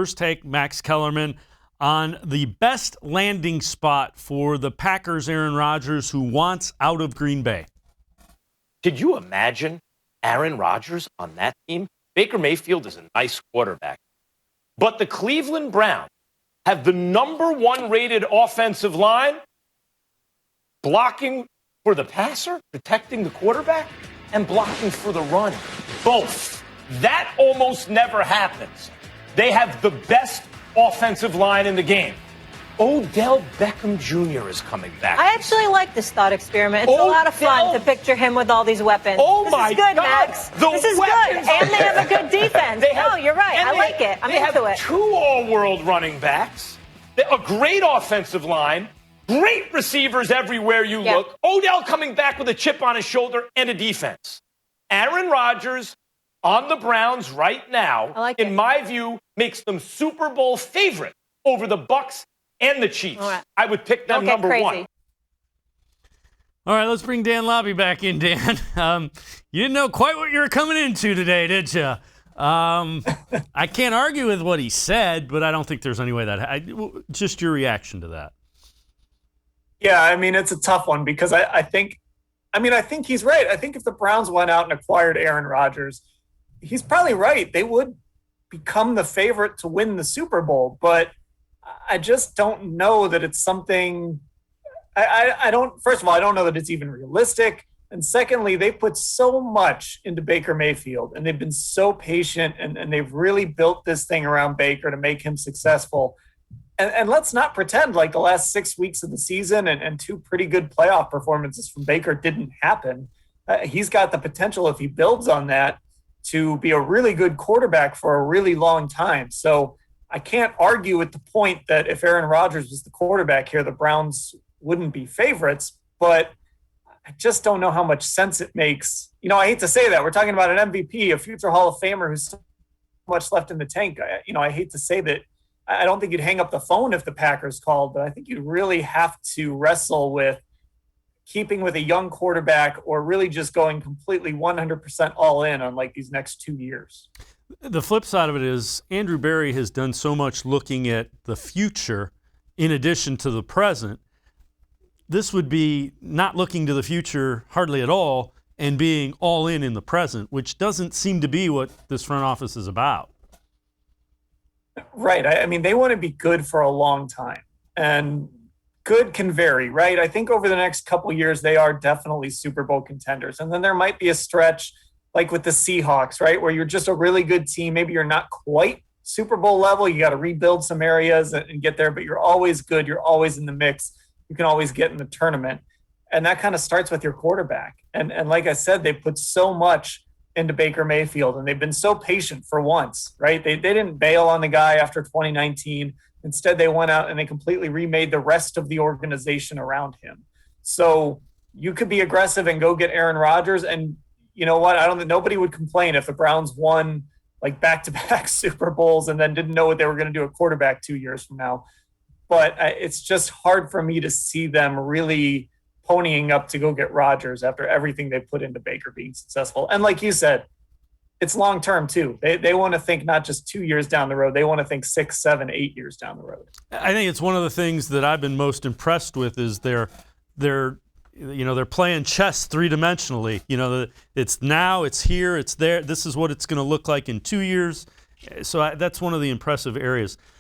First take, Max Kellerman, on the best landing spot for the Packers' Aaron Rodgers, who wants out of Green Bay. Could you imagine Aaron Rodgers on that team? Baker Mayfield is a nice quarterback. But the Cleveland Browns have the number 1 rated offensive line, blocking for the passer, protecting the quarterback, and blocking for the run. Both. That almost never happens. They have the best offensive line in the game. Odell Beckham Jr. is coming back. I actually like this thought experiment. It's a lot of fun to picture him with all these weapons. Oh, this is good, Max. This is good. And they have a good defense. No, you're right. I like it. I'm into it. 2 all-world running backs, a great offensive line, great receivers everywhere you look. Odell coming back with a chip on his shoulder and a defense. Aaron Rodgers on the Browns right now, in my view, makes them Super Bowl favorite over the Bucs and the Chiefs. Right. I would pick them number 1. All right, let's bring Dan Labbe back in, Dan. You didn't know quite what you were coming into today, did you? I can't argue with what he said, but I don't think there's any way that just your reaction to that. Yeah, I mean, it's a tough one because I think he's right. I think if the Browns went out and acquired Aaron Rodgers, he's probably right. They would become the favorite to win the Super Bowl, but I just don't know that it's something first of all, I don't know that it's even realistic. And secondly, they put so much into Baker Mayfield and they've been so patient and they've really built this thing around Baker to make him successful. And let's not pretend like the last 6 weeks of the season and 2 pretty good playoff performances from Baker didn't happen. He's got the potential, if he builds on that, to be a really good quarterback for a really long time. So I can't argue with the point that if Aaron Rodgers was the quarterback here, the Browns wouldn't be favorites, but I just don't know how much sense it makes. You know, I hate to say that. We're talking about an MVP, a future Hall of Famer who's so much left in the tank. I hate to say that. I don't think you'd hang up the phone if the Packers called, but I think you'd really have to wrestle with keeping with a young quarterback or really just going completely 100% all in on like these next 2 years. The flip side of it is Andrew Berry has done so much looking at the future in addition to the present. This would be not looking to the future hardly at all and being all in the present, which doesn't seem to be what this front office is about. Right. I mean, they want to be good for a long time, and good can vary, right? I think over the next couple of years, they are definitely Super Bowl contenders. And then there might be a stretch like with the Seahawks, right, where you're just a really good team. Maybe you're not quite Super Bowl level. You got to rebuild some areas and get there, but you're always good. You're always in the mix. You can always get in the tournament. And that kind of starts with your quarterback. And like I said, they put so much into Baker Mayfield, and they've been so patient for once, right? They didn't bail on the guy after 2019. Instead, they went out and they completely remade the rest of the organization around him. So you could be aggressive and go get Aaron Rodgers. And you know what? I don't think nobody would complain if the Browns won like back-to-back Super Bowls and then didn't know what they were going to do at quarterback 2 years from now. But it's just hard for me to see them really ponying up to go get Rodgers after everything they put into Baker being successful. And like you said, it's long-term too. They want to think not just 2 years down the road. They want to think 6, 7, 8 years down the road. I think it's one of the things that I've been most impressed with is they're playing chess 3-dimensionally. You know, it's now, it's here, it's there. This is what it's going to look like in 2 years. So that's one of the impressive areas.